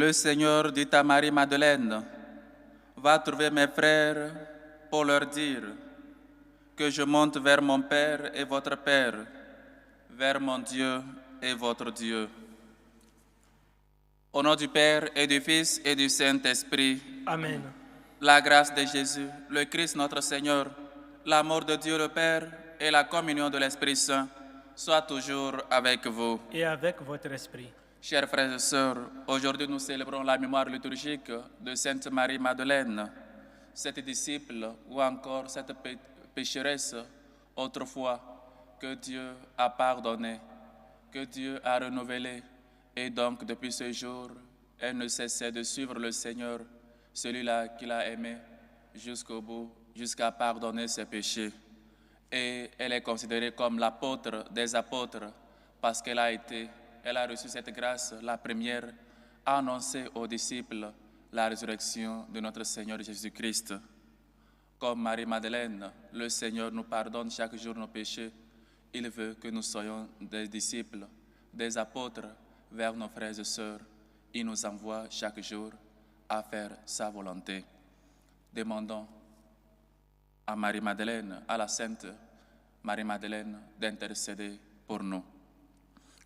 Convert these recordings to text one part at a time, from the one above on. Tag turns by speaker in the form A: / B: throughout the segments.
A: Le Seigneur dit à Marie-Madeleine, va trouver mes frères pour leur dire que je monte vers mon Père et votre Père, vers mon Dieu et votre Dieu. Au nom du Père et du Fils et du Saint-Esprit.
B: Amen.
A: La grâce de Jésus, le Christ notre Seigneur, l'amour de Dieu le Père et la communion de l'Esprit Saint soient toujours avec vous.
B: Et avec votre esprit.
A: Chers frères et sœurs, aujourd'hui nous célébrons la mémoire liturgique de Sainte Marie-Madeleine, cette disciple ou encore cette pécheresse autrefois que Dieu a pardonnée, que Dieu a renouvelée. Et donc depuis ce jour, elle ne cessait de suivre le Seigneur, celui-là qu'il a aimé jusqu'au bout, jusqu'à pardonner ses péchés. Et elle est considérée comme l'apôtre des apôtres parce qu'elle a reçu cette grâce, la première, à annoncer aux disciples la résurrection de notre Seigneur Jésus-Christ. Comme Marie-Madeleine, le Seigneur nous pardonne chaque jour nos péchés. Il veut que nous soyons des disciples, des apôtres vers nos frères et sœurs. Il nous envoie chaque jour à faire sa volonté. Demandons à Marie-Madeleine, à la Sainte Marie-Madeleine, d'intercéder pour nous.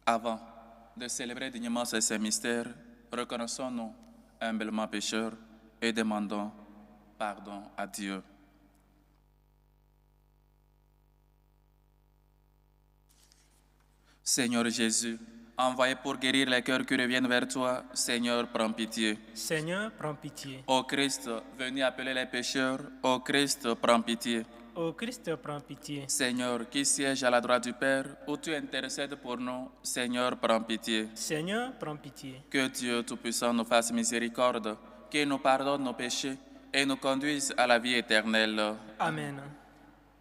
A: Avant de célébrer dignement ces mystères, reconnaissons-nous humblement pécheurs et demandons pardon à Dieu. Seigneur Jésus, envoyé pour guérir les cœurs qui reviennent vers toi, Seigneur, prends pitié.
B: Seigneur, prends pitié.
A: Ô Christ, venu appeler les pécheurs, ô Christ, prends pitié.
B: Ô Christ, prends pitié.
A: Seigneur, qui siège à la droite du Père, où tu intercèdes pour nous, Seigneur, prends pitié.
B: Seigneur, prends pitié.
A: Que Dieu Tout-Puissant nous fasse miséricorde, qu'il nous pardonne nos péchés et nous conduise à la vie éternelle.
B: Amen.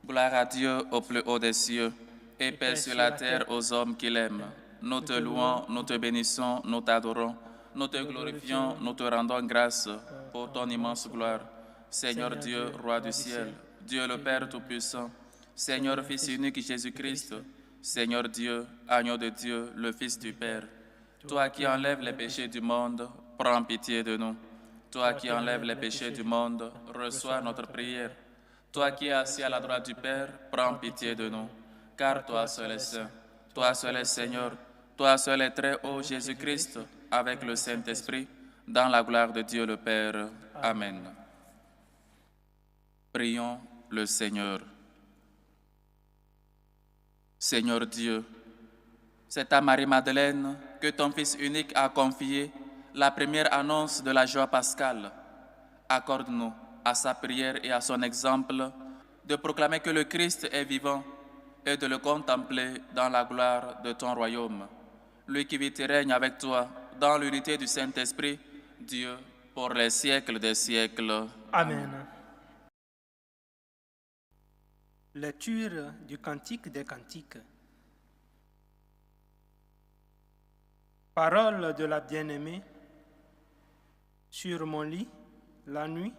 A: Gloire à Dieu au plus haut des cieux, et paix sur la terre aux hommes qu'il aime. Nous te louons, nous te bénissons, nous t'adorons, nous te glorifions, nous te rendons grâce pour ton immense gloire. Seigneur Dieu, Roi du ciel, Dieu le Père Tout-Puissant, Seigneur Fils unique Jésus-Christ, Seigneur Dieu, Agneau de Dieu, le Fils du Père. Toi qui enlèves les péchés du monde, prends pitié de nous. Toi qui enlèves les péchés du monde, reçois notre prière. Toi qui es assis à la droite du Père, prends pitié de nous. Car toi seul est saint, toi seul est Seigneur, toi seul est très haut Jésus-Christ, avec le Saint-Esprit, dans la gloire de Dieu le Père. Amen. Prions le Seigneur. Seigneur Dieu, c'est à Marie-Madeleine que ton Fils unique a confié la première annonce de la joie pascale. Accorde-nous, à sa prière et à son exemple, de proclamer que le Christ est vivant et de le contempler dans la gloire de ton royaume. Lui qui vit et règne avec toi dans l'unité du Saint-Esprit, Dieu, pour les siècles des siècles.
B: Amen. Lecture du Cantique des Cantiques. Parole de la bien-aimée. Sur mon lit, la nuit,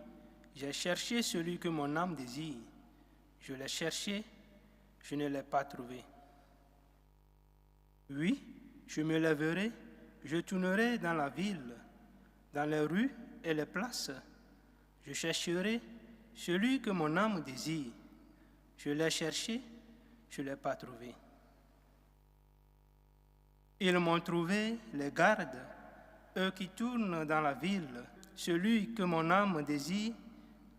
B: j'ai cherché celui que mon âme désire. Je l'ai cherché, je ne l'ai pas trouvé. Oui, je me lèverai, je tournerai dans la ville, dans les rues et les places. Je chercherai celui que mon âme désire. Je l'ai cherché, je ne l'ai pas trouvé. Ils m'ont trouvé, les gardes, eux qui tournent dans la ville. Celui que mon âme désire,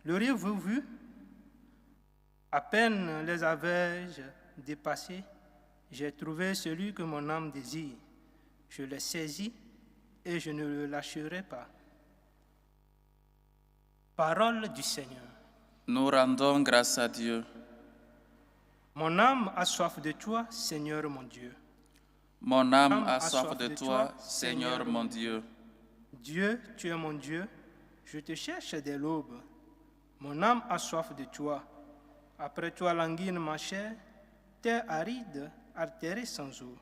B: l'auriez-vous vu? À peine les avais-je dépassés, j'ai trouvé celui que mon âme désire. Je l'ai saisi et je ne le lâcherai pas. Parole du Seigneur.
A: Nous rendons grâce à Dieu.
B: Mon âme a soif de toi, Seigneur mon Dieu.
A: Mon âme a soif de toi, Seigneur mon Dieu.
B: Dieu, tu es mon Dieu, je te cherche dès l'aube. Mon âme a soif de toi. Après toi languine ma chair, terre aride, altérée sans eau.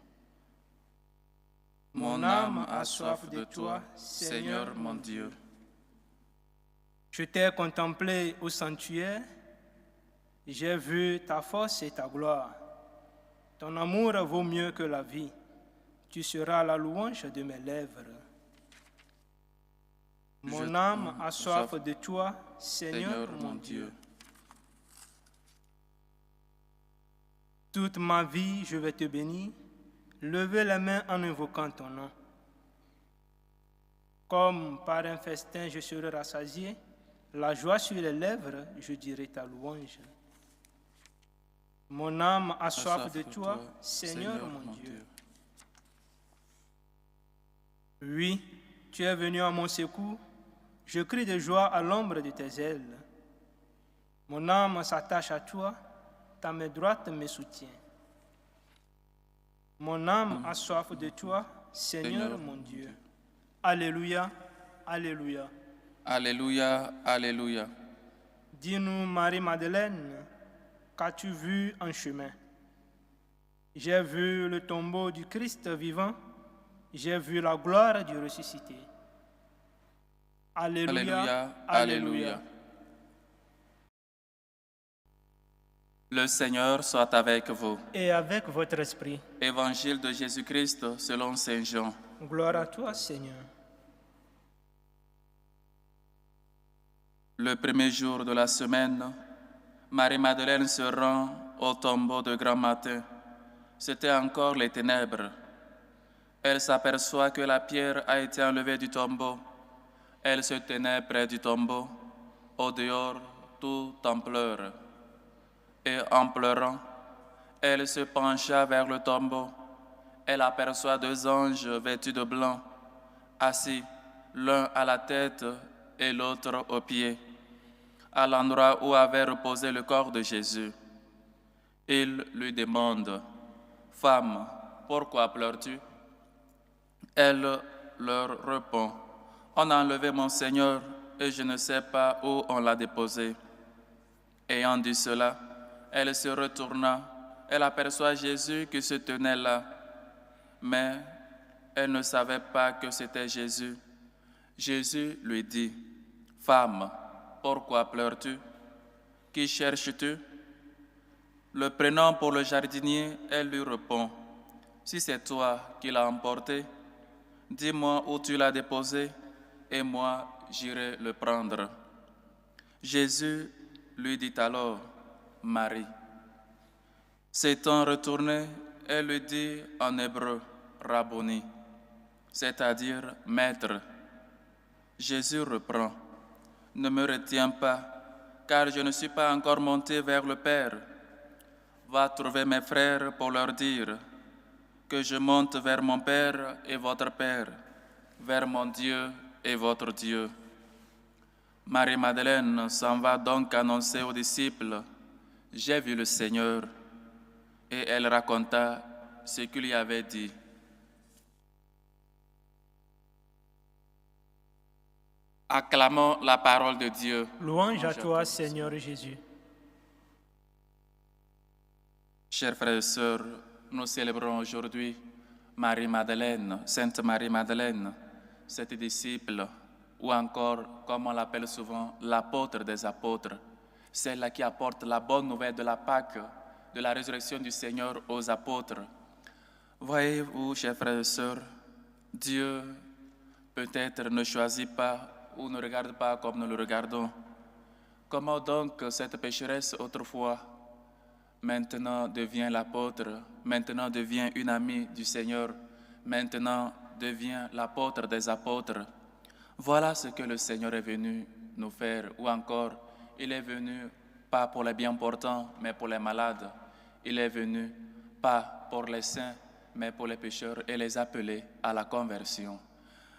A: Mon âme a soif de toi, Seigneur mon Dieu.
B: Je t'ai contemplé au sanctuaire, j'ai vu ta force et ta gloire. Ton amour vaut mieux que la vie. Tu seras la louange de mes lèvres. Mon âme a soif de toi, Seigneur mon Dieu. Toute ma vie, je vais te bénir, lever les mains en invoquant ton nom. Comme par un festin, je serai rassasié, la joie sur les lèvres, je dirai ta louange. Mon âme a soif de toi, Seigneur mon Dieu. Oui, tu es venu à mon secours, je crie de joie à l'ombre de tes ailes. Mon âme s'attache à toi, ta main droite me soutient. Mon âme a soif de toi, Seigneur mon Dieu. Alléluia, alléluia.
A: Alléluia, alléluia.
B: Dis-nous, Marie-Madeleine, qu'as-tu vu en chemin? J'ai vu le tombeau du Christ vivant, j'ai vu la gloire du ressuscité. Alléluia,
A: Alléluia,
B: alléluia.
A: alléluia. Le Seigneur soit avec vous.
B: Et avec votre esprit.
A: Évangile de Jésus-Christ selon Saint Jean.
B: Gloire à toi, Seigneur.
A: Le premier jour de la semaine, Marie-Madeleine se rend au tombeau de grand matin. C'était encore les ténèbres. Elle s'aperçoit que la pierre a été enlevée du tombeau. Elle se tenait près du tombeau, au dehors, tout en pleurs. Et en pleurant, elle se pencha vers le tombeau. Elle aperçoit 2 anges vêtus de blanc, assis, l'un à la tête et l'autre aux pieds, à l'endroit où avait reposé le corps de Jésus. Ils lui demandent, « Femme, pourquoi pleures-tu » Elle leur répond, « On a enlevé mon Seigneur et je ne sais pas où on l'a déposé. » Ayant dit cela, elle se retourna, elle aperçoit Jésus qui se tenait là, mais elle ne savait pas que c'était Jésus. Jésus lui dit, « Femme, pourquoi pleures-tu? Qui cherches-tu » Le prenant pour le jardinier, elle lui répond, « Si c'est toi qui l'as emporté, dis-moi où tu l'as déposé, et moi j'irai le prendre. » Jésus lui dit alors, « Marie. » S'étant retourné, elle lui dit en hébreu, « Rabboni », c'est-à-dire « Maître ». Jésus reprend, « Ne me retiens pas, car je ne suis pas encore monté vers le Père. Va trouver mes frères pour leur dire que je monte vers mon Père et votre Père, vers mon Dieu et votre Dieu. » Marie-Madeleine s'en va donc annoncer aux disciples, « J'ai vu le Seigneur. » Et elle raconta ce qu'il lui avait dit. Acclamons la parole de Dieu.
B: Louange à toi, Seigneur Jésus.
A: Chers frères et sœurs, nous célébrons aujourd'hui Marie-Madeleine, Sainte Marie-Madeleine, cette disciple, ou encore, comme on l'appelle souvent, l'apôtre des apôtres, celle qui apporte la bonne nouvelle de la Pâque, de la résurrection du Seigneur aux apôtres. Voyez-vous, chers frères et sœurs, Dieu peut-être ne choisit pas ou ne regarde pas comme nous le regardons. Comment donc cette pécheresse autrefois maintenant devient l'apôtre, maintenant devient une amie du Seigneur, maintenant devient l'apôtre des apôtres? Voilà ce que le Seigneur est venu nous faire, ou encore, il est venu pas pour les bien portants, mais pour les malades. Il est venu pas pour les saints, mais pour les pécheurs et les appeler à la conversion.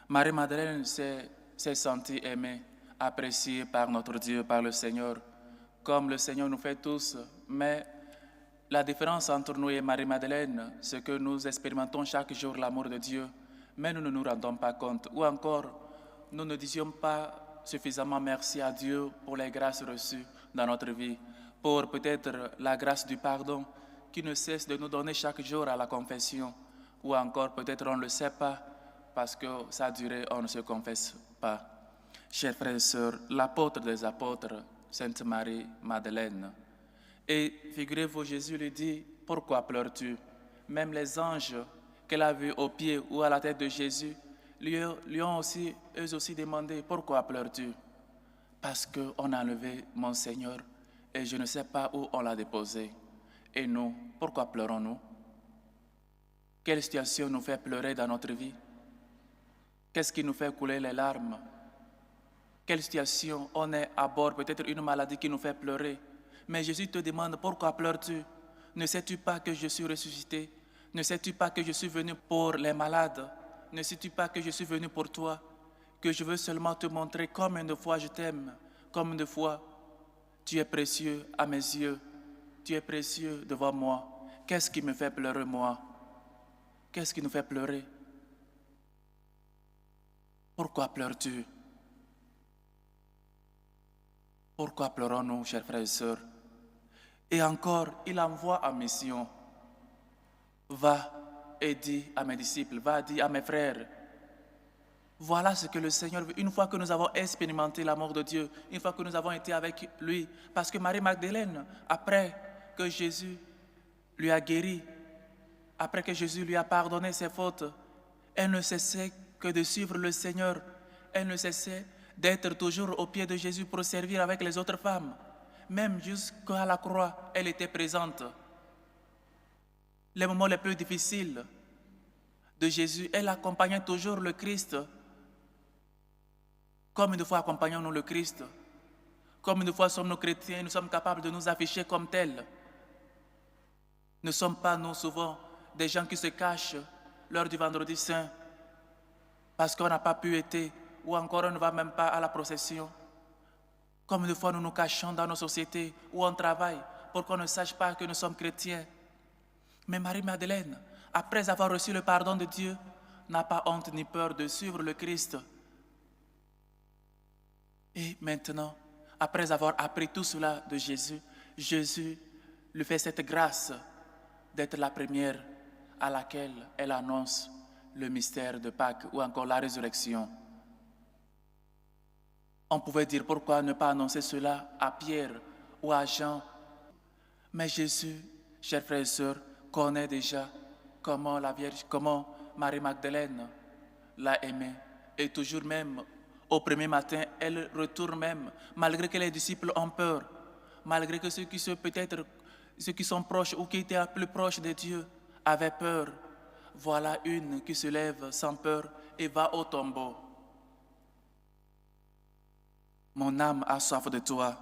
A: Marie-Madeleine s'est sentie aimée, appréciée par notre Dieu, par le Seigneur, comme le Seigneur nous fait tous. Mais la différence entre nous et Marie-Madeleine, c'est que nous expérimentons chaque jour l'amour de Dieu, mais nous ne nous rendons pas compte. Ou encore, nous ne disions pas suffisamment merci à Dieu pour les grâces reçues dans notre vie, pour peut-être la grâce du pardon qui ne cesse de nous donner chaque jour à la confession, ou encore peut-être on ne le sait pas parce que ça a duré, on ne se confesse pas. Chers frères et sœurs, l'apôtre des apôtres, Sainte Marie-Madeleine. Et figurez-vous, Jésus lui dit, « Pourquoi pleures-tu » Même les anges qu'elle a vus aux pieds ou à la tête de Jésus lui ont aussi, eux aussi demandé, pourquoi pleures-tu? Parce qu'on a enlevé mon Seigneur et je ne sais pas où on l'a déposé. Et nous, pourquoi pleurons-nous? Quelle situation nous fait pleurer dans notre vie? Qu'est-ce qui nous fait couler les larmes? Quelle situation on est à bord, peut-être une maladie qui nous fait pleurer. Mais Jésus te demande, pourquoi pleures-tu? Ne sais-tu pas que je suis ressuscité? Ne sais-tu pas que je suis venu pour les malades? Ne sais-tu pas que je suis venu pour toi? Que je veux seulement te montrer combien de fois je t'aime, combien de fois tu es précieux à mes yeux, tu es précieux devant moi. Qu'est-ce qui me fait pleurer, moi? Qu'est-ce qui nous fait pleurer? Pourquoi pleures-tu? Pourquoi pleurons-nous, chers frères et sœurs? Et encore, il envoie en mission. Va et dis à mes disciples, va et dis à mes frères. Voilà ce que le Seigneur veut. Une fois que nous avons expérimenté l'amour de Dieu, une fois que nous avons été avec lui, parce que Marie-Magdalène, après que Jésus lui a guéri, après que Jésus lui a pardonné ses fautes, elle ne cessait que de suivre le Seigneur. Elle ne cessait d'être toujours au pied de Jésus pour servir avec les autres femmes. Même jusqu'à la croix, elle était présente. Les moments les plus difficiles de Jésus, elle accompagnait toujours le Christ. Combien de fois accompagnons-nous le Christ? Combien de fois sommes-nous chrétiens et nous sommes capables de nous afficher comme tels? Ne sommes pas, nous, souvent, des gens qui se cachent lors du vendredi saint parce qu'on n'a pas pu être, ou encore on ne va même pas à la procession. Combien de fois nous nous cachons dans nos sociétés où on travaille pour qu'on ne sache pas que nous sommes chrétiens. Mais Marie-Madeleine, après avoir reçu le pardon de Dieu, n'a pas honte ni peur de suivre le Christ. Et maintenant, après avoir appris tout cela de Jésus, Jésus lui fait cette grâce d'être la première à laquelle elle annonce le mystère de Pâques ou encore la résurrection. On pouvait dire pourquoi ne pas annoncer cela à Pierre ou à Jean. Mais Jésus, chers frères et sœurs, connaît déjà comment Marie-Magdalène l'a aimé. Et toujours même, au premier matin, elle retourne même, malgré que les disciples ont peur, malgré que ceux qui sont proches ou qui étaient plus proches de Dieu avaient peur. Voilà une qui se lève sans peur et va au tombeau. Mon âme a soif de toi.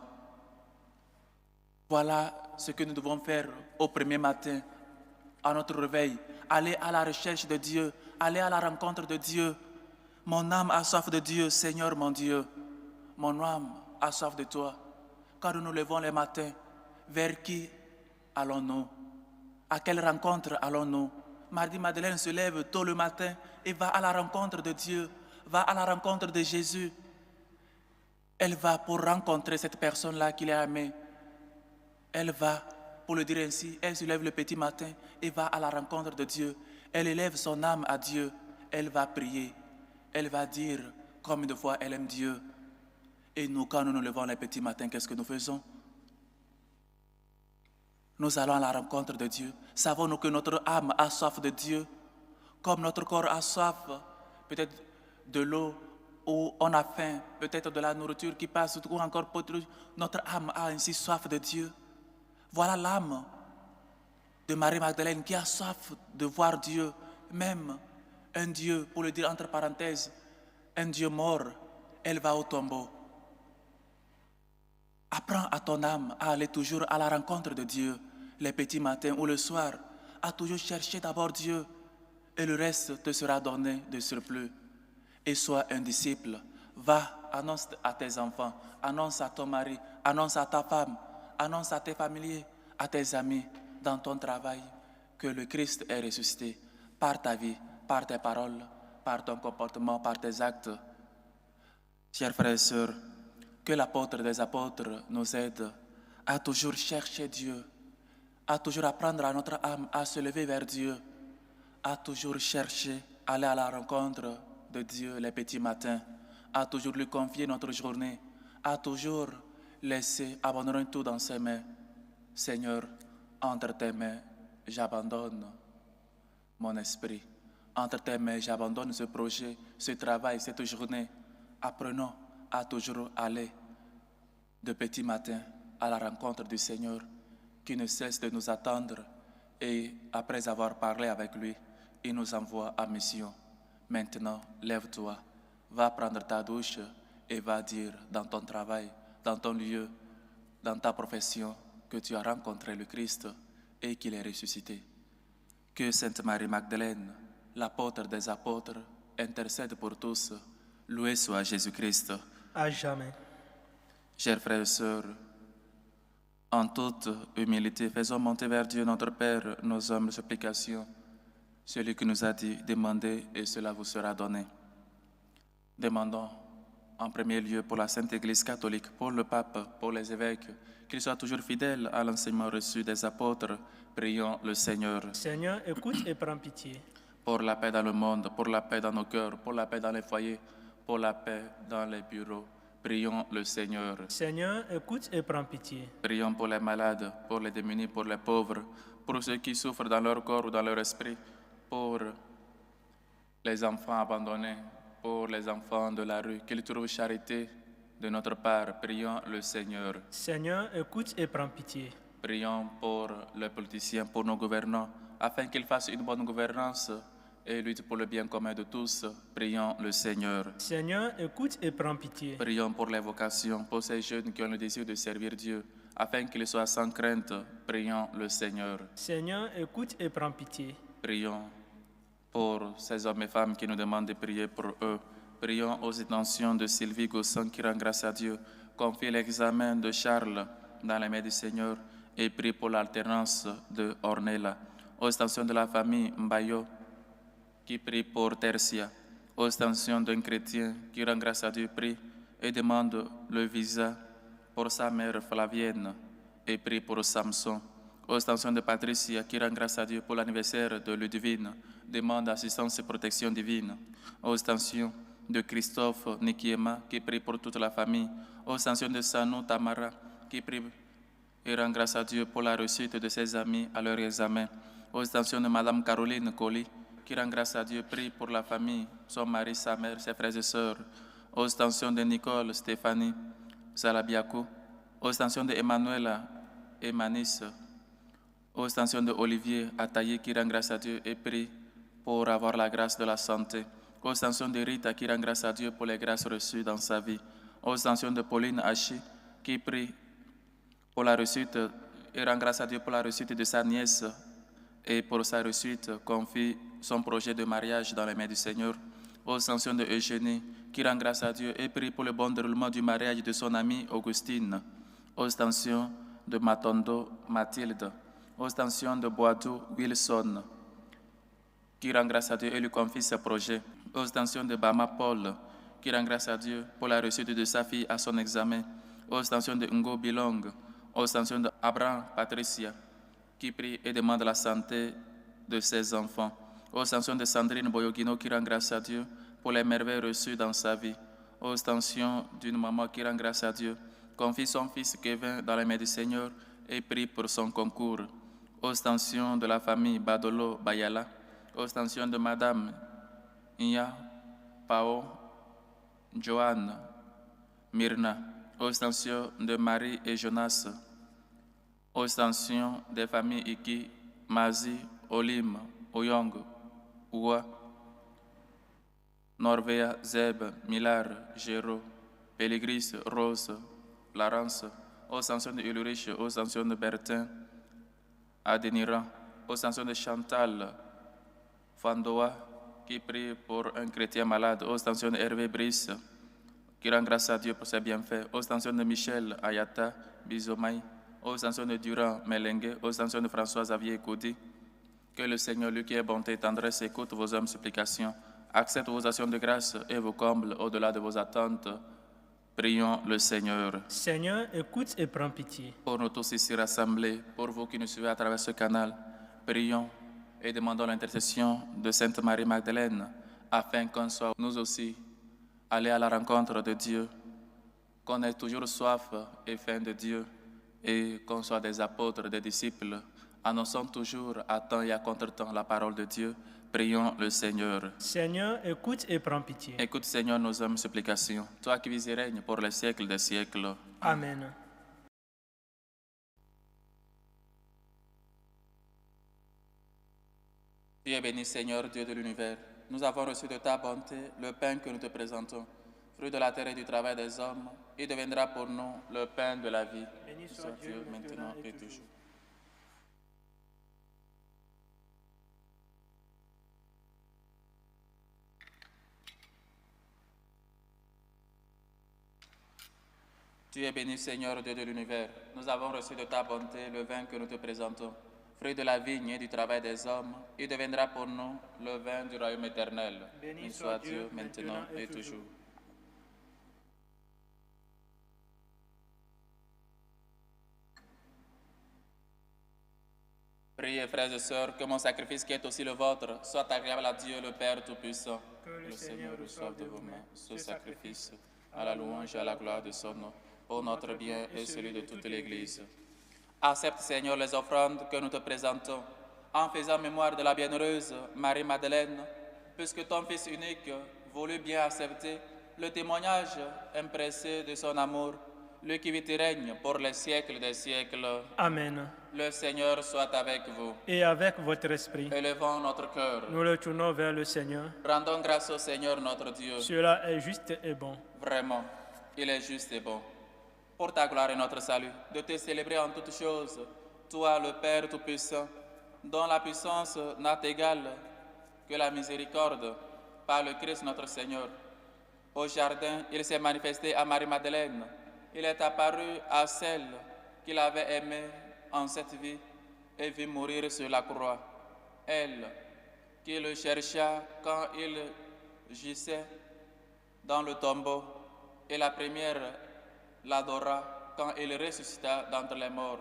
A: Voilà ce que nous devons faire au premier matin, à notre réveil. Aller à la recherche de Dieu, aller à la rencontre de Dieu. Mon âme a soif de Dieu, Seigneur mon Dieu. Mon âme a soif de toi. Quand nous nous levons les matins, vers qui allons-nous? À quelle rencontre allons-nous? Marie-Madeleine se lève tôt le matin et va à la rencontre de Dieu, va à la rencontre de Jésus. Elle va pour rencontrer cette personne-là qu'il a aimée. Elle va, pour le dire ainsi, elle se lève le petit matin et va à la rencontre de Dieu. Elle élève son âme à Dieu. Elle va prier. Elle va dire combien de fois elle aime Dieu. Et nous, quand nous nous levons le petit matin, qu'est-ce que nous faisons? Nous allons à la rencontre de Dieu. Savons-nous que notre âme a soif de Dieu, comme notre corps a soif, peut-être de l'eau, ou on a faim, peut-être de la nourriture qui passe, ou encore notre âme a ainsi soif de Dieu. Voilà l'âme de Marie-Magdalène qui a soif de voir Dieu, même un Dieu, pour le dire entre parenthèses, un Dieu mort. Elle va au tombeau. Apprends à ton âme à aller toujours à la rencontre de Dieu, les petits matins ou le soir, à toujours chercher d'abord Dieu, et le reste te sera donné de surplus. Et sois un disciple. Va, annonce à tes enfants, annonce à ton mari, annonce à ta femme, annonce à tes familiers, à tes amis, dans ton travail, que le Christ est ressuscité par ta vie, par tes paroles, par ton comportement, par tes actes. Chers frères et sœurs, que l'apôtre des apôtres nous aide à toujours chercher Dieu, à toujours apprendre à notre âme à se lever vers Dieu, à toujours chercher, aller à la rencontre de Dieu les petits matins, à toujours lui confier notre journée, à toujours laisser abandonner tout dans ses mains. Seigneur, entre tes mains, j'abandonne mon esprit. Entre tes mains, j'abandonne ce projet, ce travail, cette journée. Apprenons à toujours aller de petit matin à la rencontre du Seigneur qui ne cesse de nous attendre et après avoir parlé avec lui, il nous envoie à mission. Maintenant, lève-toi, va prendre ta douche et va dire dans ton travail, dans ton lieu, dans ta profession que tu as rencontré le Christ et qu'il est ressuscité. Que Sainte Marie Magdalène, l'apôtre des apôtres, intercède pour tous. Loué soit Jésus-Christ.
B: À jamais.
A: Chers frères et sœurs, en toute humilité, faisons monter vers Dieu notre Père nos humbles supplications. Celui qui nous a dit, demandez et cela vous sera donné. Demandons en premier lieu pour la Sainte Église catholique, pour le pape, pour les évêques, qu'ils soient toujours fidèles à l'enseignement reçu des apôtres. Prions le Seigneur.
B: Seigneur, écoute et prends pitié.
A: Pour la paix dans le monde, pour la paix dans nos cœurs, pour la paix dans les foyers, pour la paix dans les bureaux. Prions le Seigneur.
B: Seigneur, écoute et prends pitié.
A: Prions pour les malades, pour les démunis, pour les pauvres, pour ceux qui souffrent dans leur corps ou dans leur esprit, pour les enfants abandonnés, pour les enfants de la rue, qu'ils trouvent charité de notre part. Prions le Seigneur.
B: Seigneur, écoute et prends pitié.
A: Prions pour les politiciens, pour nos gouvernants, afin qu'ils fassent une bonne gouvernance et luttent pour le bien commun de tous. Prions le Seigneur.
B: Seigneur, écoute et prends pitié.
A: Prions pour les vocations, pour ces jeunes qui ont le désir de servir Dieu, afin qu'ils soient sans crainte. Prions le Seigneur.
B: Seigneur, écoute et prends pitié.
A: Prions pour ces hommes et femmes qui nous demandent de prier pour eux. Prions aux intentions de Sylvie Gosson qui rend grâce à Dieu. Confie l'examen de Charles dans les mains du Seigneur et prie pour l'alternance de Ornella. Aux intentions de la famille Mbayo qui prie pour Tertia. Aux intentions d'un chrétien qui rend grâce à Dieu, prie et demande le visa pour sa mère Flavienne et prie pour Samson. Aux intentions de Patricia qui rend grâce à Dieu pour l'anniversaire de Ludivine, demande assistance et protection divine. Aux intentions de Christophe Nikiema qui prie pour toute la famille. Aux intentions de Sanu Tamara qui prie et rend grâce à Dieu pour la réussite de ses amis à leur examen. Aux intentions de Madame Caroline Colli qui rend grâce à Dieu, prie pour la famille, son mari, sa mère, ses frères et sœurs. Aux intentions de Nicole, Stéphanie, Salabiakou. Aux intentions de Emmanuela et Manis. Aux intentions de Olivier Ataillé qui rend grâce à Dieu et prie pour avoir la grâce de la santé. Aux intentions de Rita qui rend grâce à Dieu pour les grâces reçues dans sa vie. Aux intentions de Pauline Hachi qui prie pour la réussite et rend grâce à Dieu pour la réussite de sa nièce et pour sa réussite confie son projet de mariage dans les mains du Seigneur. Aux intentions de Eugénie qui rend grâce à Dieu et prie pour le bon déroulement du mariage de son amie Augustine. Aux intentions de Matondo Mathilde. Aux intentions de Boadou Wilson qui rend grâce à Dieu et lui confie ses projets. Aux intentions de Bama Paul qui rend grâce à Dieu pour la réussite de sa fille à son examen. Aux intentions de Ngo Bilong. Aux intentions de Abraham Patricia qui prie et demande la santé de ses enfants. Aux intentions de Sandrine Boyogino qui rend grâce à Dieu pour les merveilles reçues dans sa vie. Aux intentions d'une maman qui rend grâce à Dieu, confie son fils Kevin dans les mains du Seigneur et prie pour son concours. Aux intentions de la famille Badolo Bayala. Aux intentions de Madame Nya Pao Joanne Myrna. Aux intentions de Marie et Jonas. Aux intentions des familles Iki, Mazi, Olim, Oyong, Oua, Norvea, Zeb, Milar, Géraud, Pellegris, Rose, Larence, aux intentions de Ulrich, aux intentions de Bertin, Adeniran, aux intentions de Chantal, Fandoa, qui prie pour un chrétien malade, aux intentions de Hervé Brice, qui rend grâce à Dieu pour ses bienfaits, aux intentions de Michel, Ayata, Bizomaï, aux intentions de Durand Melengue, aux intentions de François Xavier Koudi, que le Seigneur, lui qui est bonté et tendresse, écoute vos hommes supplications, accepte vos actions de grâce et vous comble au-delà de vos attentes. Prions le Seigneur.
B: Seigneur, écoute et prends pitié.
A: Pour nous tous ici rassemblés, pour vous qui nous suivez à travers ce canal, prions et demandons l'intercession de Sainte Marie Magdalène, afin qu'on soit nous aussi allés à la rencontre de Dieu, qu'on ait toujours soif et faim de Dieu, et qu'on soit des apôtres, des disciples, annonçant toujours à temps et à contre-temps la parole de Dieu, Prions le Seigneur.
B: Seigneur, écoute et prends pitié.
A: Écoute, Seigneur, nos hommes supplications. Toi qui vis et règnes pour les siècles des siècles.
B: Amen.
A: Tu es béni, Seigneur, Dieu de l'univers. Nous avons reçu de ta bonté le pain que nous te présentons, fruit de la terre et du travail des hommes. Il deviendra pour nous le pain de la vie.
B: Béni soit Dieu
A: maintenant et toujours. Tu es béni, Seigneur, Dieu de l'univers. Nous avons reçu de ta bonté le vin que nous te présentons, fruit de la vigne et du travail des hommes. Il deviendra pour nous le vin du royaume éternel.
B: Béni
A: soit Dieu, maintenant et toujours. Priez, frères et sœurs, que mon sacrifice qui est aussi le vôtre soit agréable à Dieu, le Père Tout-Puissant.
B: Que le Seigneur reçoive de vos mains
A: ce sacrifice à la louange et à la gloire de son nom, pour notre bien et celui de toute l'Église. Accepte, Seigneur, les offrandes que nous te présentons, en faisant mémoire de la bienheureuse Marie-Madeleine, puisque ton Fils unique voulut bien accepter le témoignage impressé de son amour, lui qui vit et règne pour les siècles des siècles.
B: Amen.
A: Le Seigneur soit avec vous.
B: Et avec votre esprit,
A: Élevons notre cœur.
B: nous le tournons vers le Seigneur.
A: Rendons grâce au Seigneur notre Dieu.
B: Cela est juste et bon.
A: Vraiment, il est juste et bon. Pour ta gloire et notre salut, de te célébrer en toutes choses, toi, le Père Tout-Puissant, dont la puissance n'a d'égal que la miséricorde, par le Christ notre Seigneur. Au jardin, il s'est manifesté à Marie-Madeleine. Il est apparu à celle qu'il avait aimée en cette vie et vit mourir sur la croix. Elle, qui le chercha quand il gisait dans le tombeau, et la première l'adora quand il ressuscita d'entre les morts.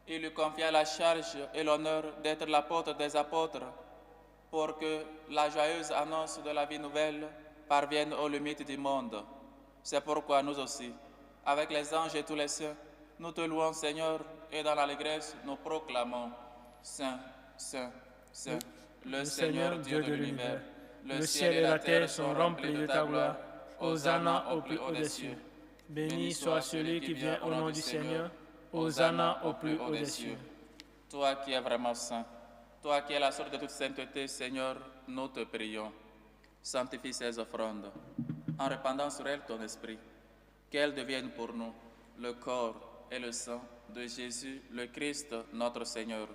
A: Il lui confia la charge et l'honneur d'être l'apôtre des apôtres pour que la joyeuse annonce de la vie nouvelle parvienne aux limites du monde. C'est pourquoi nous aussi, avec les anges et tous les saints, nous te louons, Seigneur, et dans l'allégresse, nous proclamons Saint, Saint, Saint, le Seigneur Dieu de l'univers.
B: Le ciel et la terre sont remplis de ta gloire. Hosanna au plus haut des cieux. Béni soit celui qui vient au nom du Seigneur. Hosanna au plus haut des cieux.
A: Toi qui es vraiment saint, toi qui es la source de toute sainteté, Seigneur, nous te prions. Sanctifie ces offrandes, en répandant sur elles ton esprit, qu'elles deviennent pour nous le corps et le sang de Jésus, le Christ, notre Seigneur.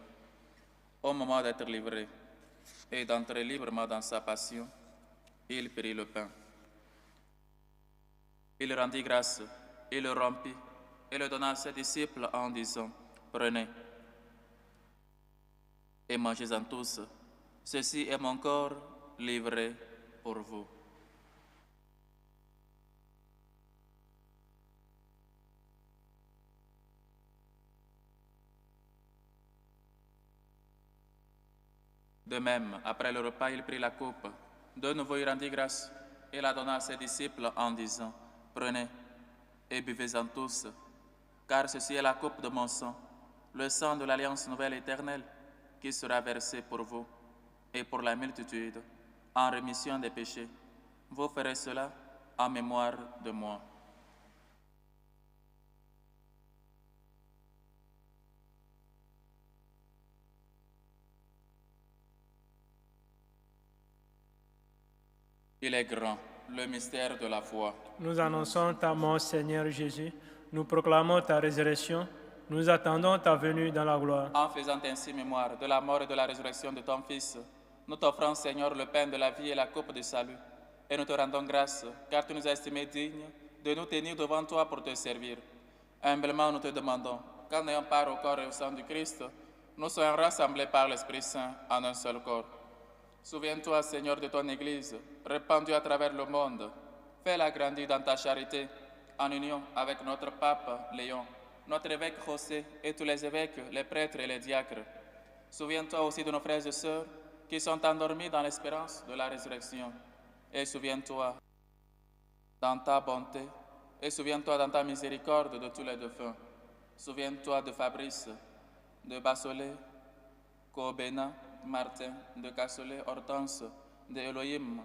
A: Au moment d'être livré et d'entrer librement dans sa passion, il prit le pain. Il rendit grâce, il le rompit et le donna à ses disciples en disant, « Prenez et mangez-en tous, ceci est mon corps livré pour vous. » De même, après le repas, il prit la coupe. De nouveau, il rendit grâce et la donna à ses disciples en disant, « Prenez et buvez-en tous, car ceci est la coupe de mon sang, le sang de l'alliance nouvelle éternelle, qui sera versé pour vous et pour la multitude, en rémission des péchés. Vous ferez cela en mémoire de moi. » Il est grand, le mystère de la foi.
B: Nous annonçons ta mort, Seigneur Jésus. Nous proclamons ta résurrection. Nous attendons ta venue dans la gloire.
A: En faisant ainsi mémoire de la mort et de la résurrection de ton Fils, nous t'offrons, Seigneur, le pain de la vie et la coupe du salut. Et nous te rendons grâce, car tu nous as estimés dignes de nous tenir devant toi pour te servir. Humblement, nous te demandons, qu'en ayant part au corps et au sang du Christ, nous soyons rassemblés par l'Esprit Saint en un seul corps. Souviens-toi, Seigneur, de ton Église, répandue à travers le monde. Fais-la grandir dans ta charité, en union avec notre pape Léon, notre évêque José et tous les évêques, les prêtres et les diacres. Souviens-toi aussi de nos frères et sœurs qui sont endormis dans l'espérance de la résurrection. Et souviens-toi dans ta bonté et souviens-toi dans ta miséricorde de tous les défunts. Souviens-toi de Fabrice, de Bassolé, Kobena, Martin, de Cassoulet Hortense, de Elohim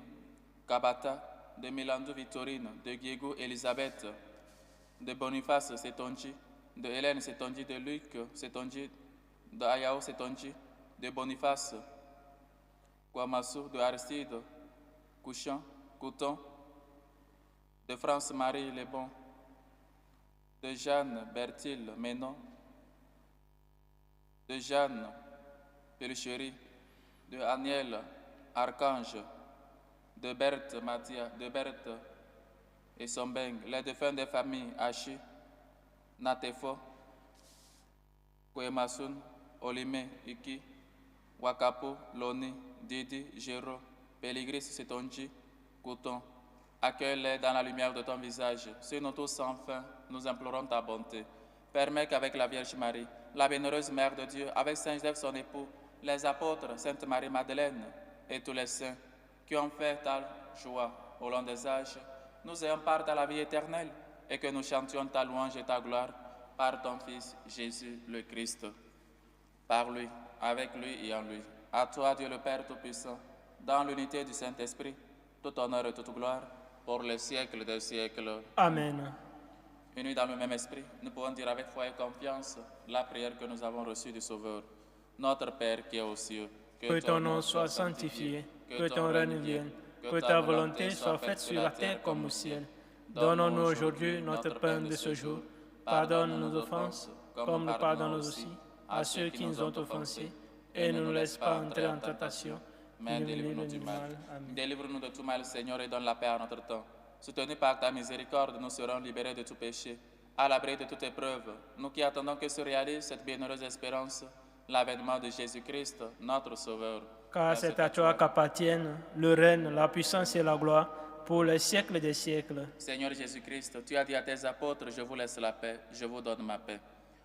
A: Kabata, de Milandou Victorine, de Guégou Elisabeth, de Boniface Setonji, de Hélène Setonji, de Luc Setonji, de Ayao Setonji, de Boniface Kwamassou, de Aristide Couchon, Couton, de France-Marie Lebon, de Jeanne Berthil Menon, de Jeanne Pelcherie, de Aniel Archange, de Berthe Mathia, de Berthe et Sombeng, les défunts des familles Hachi, Natefo, Kwemasun, Olime, Iki, Wakapo, Loni, Didi, Géro, Péligris, Setonji, Couton. Accueille-les dans la lumière de ton visage. Sur nous tous sans fin, nous implorons ta bonté. Permets qu'avec la Vierge Marie, la bienheureuse Mère de Dieu, avec Saint Joseph son époux, les apôtres, Sainte Marie-Madeleine et tous les saints qui ont fait ta joie au long des âges, nous ayons part à la vie éternelle et que nous chantions ta louange et ta gloire par ton Fils Jésus le Christ. Par lui, avec lui et en lui. À toi, Dieu le Père Tout-Puissant, dans l'unité du Saint-Esprit, tout honneur et toute gloire, pour les siècles des siècles.
B: Amen.
A: Unis dans le même esprit, nous pouvons dire avec foi et confiance la prière que nous avons reçue du Sauveur. Notre Père qui est aux cieux,
B: Que ton nom soit sanctifié, que ton règne vienne, que ta volonté soit faite sur la terre comme au ciel. Donne-nous aujourd'hui notre pain de ce jour. Pardonne nos offenses, comme nous pardonnons aussi à ceux qui nous ont offensés. Et ne nous laisse pas entrer en tentation, mais délivre-nous du mal. Amen.
A: Délivre-nous de tout mal, Seigneur, et donne la paix à notre temps. Soutenus par ta miséricorde, nous serons libérés de tout péché, à l'abri de toute épreuve. Nous qui attendons que se réalise cette bienheureuse espérance, l'avènement de Jésus-Christ, notre Sauveur.
B: Car c'est à toi qu'appartiennent le règne, la puissance et la gloire pour les siècles des siècles.
A: Seigneur Jésus-Christ, tu as dit à tes apôtres, je vous laisse la paix, je vous donne ma paix.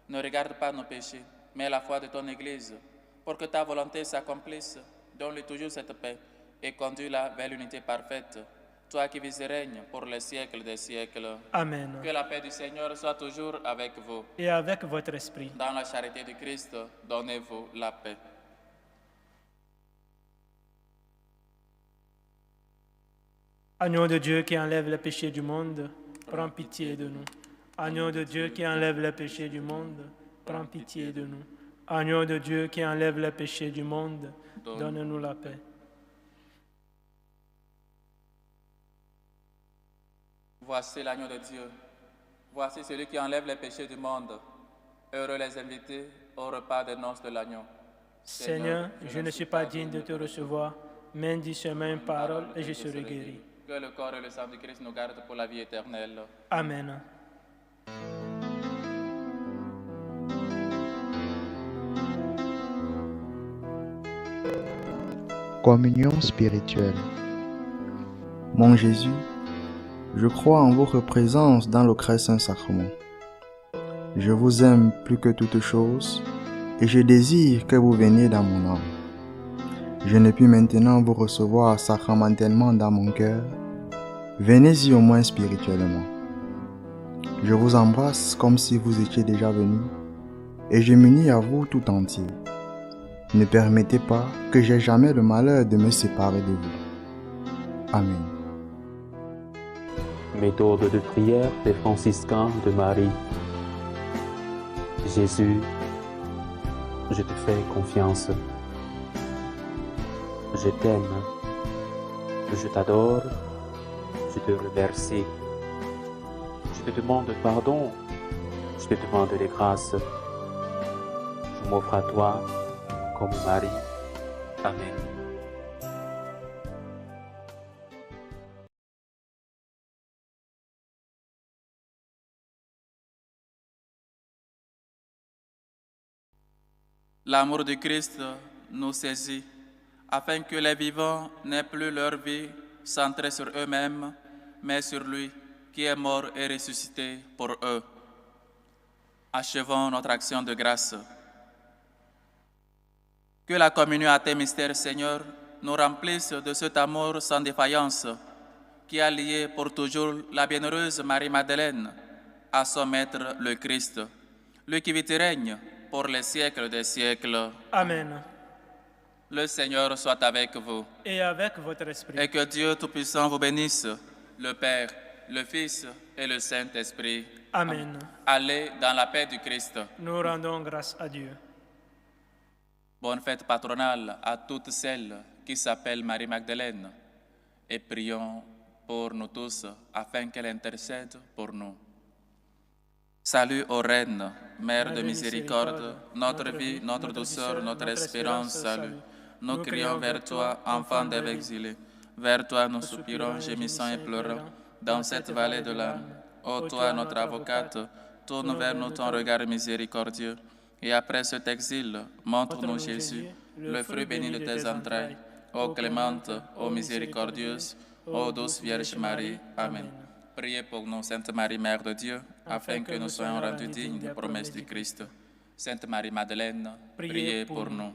A: Ne regarde pas nos péchés, mais la foi de ton Église, pour que ta volonté s'accomplisse. Donne-lui toujours cette paix et conduis-la vers l'unité parfaite. Toi qui vis et règnes pour les siècles des siècles.
B: Amen.
A: Que la paix du Seigneur soit toujours avec vous.
B: Et avec votre esprit.
A: Dans la charité du Christ, donnez-vous la paix.
B: Agneau de Dieu qui enlève les péchés du monde, prends pitié de nous. Agneau de Dieu qui enlève les péchés du monde, prends pitié de nous. Agneau de Dieu qui enlève les péchés du monde, donne-nous la paix.
A: Voici l'agneau de Dieu. Voici celui qui enlève les péchés du monde. Heureux les invités au repas des noces de l'agneau.
B: Seigneur, je ne suis pas digne de te recevoir, mais dis seulement une parole et je serai guéri.
A: Que le corps et le sang du Christ nous gardent pour la vie éternelle.
B: Amen.
C: Communion spirituelle. Mon Jésus, je crois en votre présence dans le très saint sacrement. Je vous aime plus que toute chose et je désire que vous veniez dans mon âme. Je ne puis maintenant vous recevoir sacramentellement dans mon cœur. Venez-y au moins spirituellement. Je vous embrasse comme si vous étiez déjà venu et je m'unis à vous tout entier. Ne permettez pas que j'aie jamais le malheur de me séparer de vous. Amen.
D: Méthode de prière des franciscains de Marie. Jésus, je te fais confiance. Je t'aime. Je t'adore. Je te remercie. Je te demande pardon. Je te demande les grâces. Je m'offre à toi comme Marie. Amen.
A: L'amour du Christ nous saisit, afin que les vivants n'aient plus leur vie centrée sur eux-mêmes, mais sur lui qui est mort et ressuscité pour eux. Achevons notre action de grâce. Que la communion à tes mystères, Seigneur, nous remplisse de cet amour sans défaillance qui a lié pour toujours la bienheureuse Marie-Madeleine à son Maître le Christ, lui qui vit et règne pour les siècles des siècles.
B: Amen.
A: Le Seigneur soit avec vous
B: et avec votre esprit.
A: et que Dieu Tout-Puissant vous bénisse, le Père, le Fils et le Saint-Esprit.
B: Amen.
A: Allez dans la paix du Christ.
B: Nous rendons grâce à Dieu.
A: Bonne fête patronale à toutes celles qui s'appellent Marie-Magdeleine et prions pour nous tous afin qu'elle intercède pour nous. Salut aux reines, Mère de miséricorde, notre vie, notre douceur, notre espérance, salut. Nous crions vers toi, enfant d'Ève exilé. Vers toi nous soupirons, gémissant et pleurant, dans cette vallée de l'âme. Ô toi, notre avocate, tourne vers nous ton regard miséricordieux. Et après cet exil, montre-nous Jésus, le fruit béni de tes entrailles. Ô clémente, ô miséricordieuse, ô douce Vierge Marie. Amen. Priez pour nous, Sainte Marie, Mère de Dieu, afin que nous soyons rendus dignes des promesses du Christ. Sainte Marie-Madeleine, priez pour nous.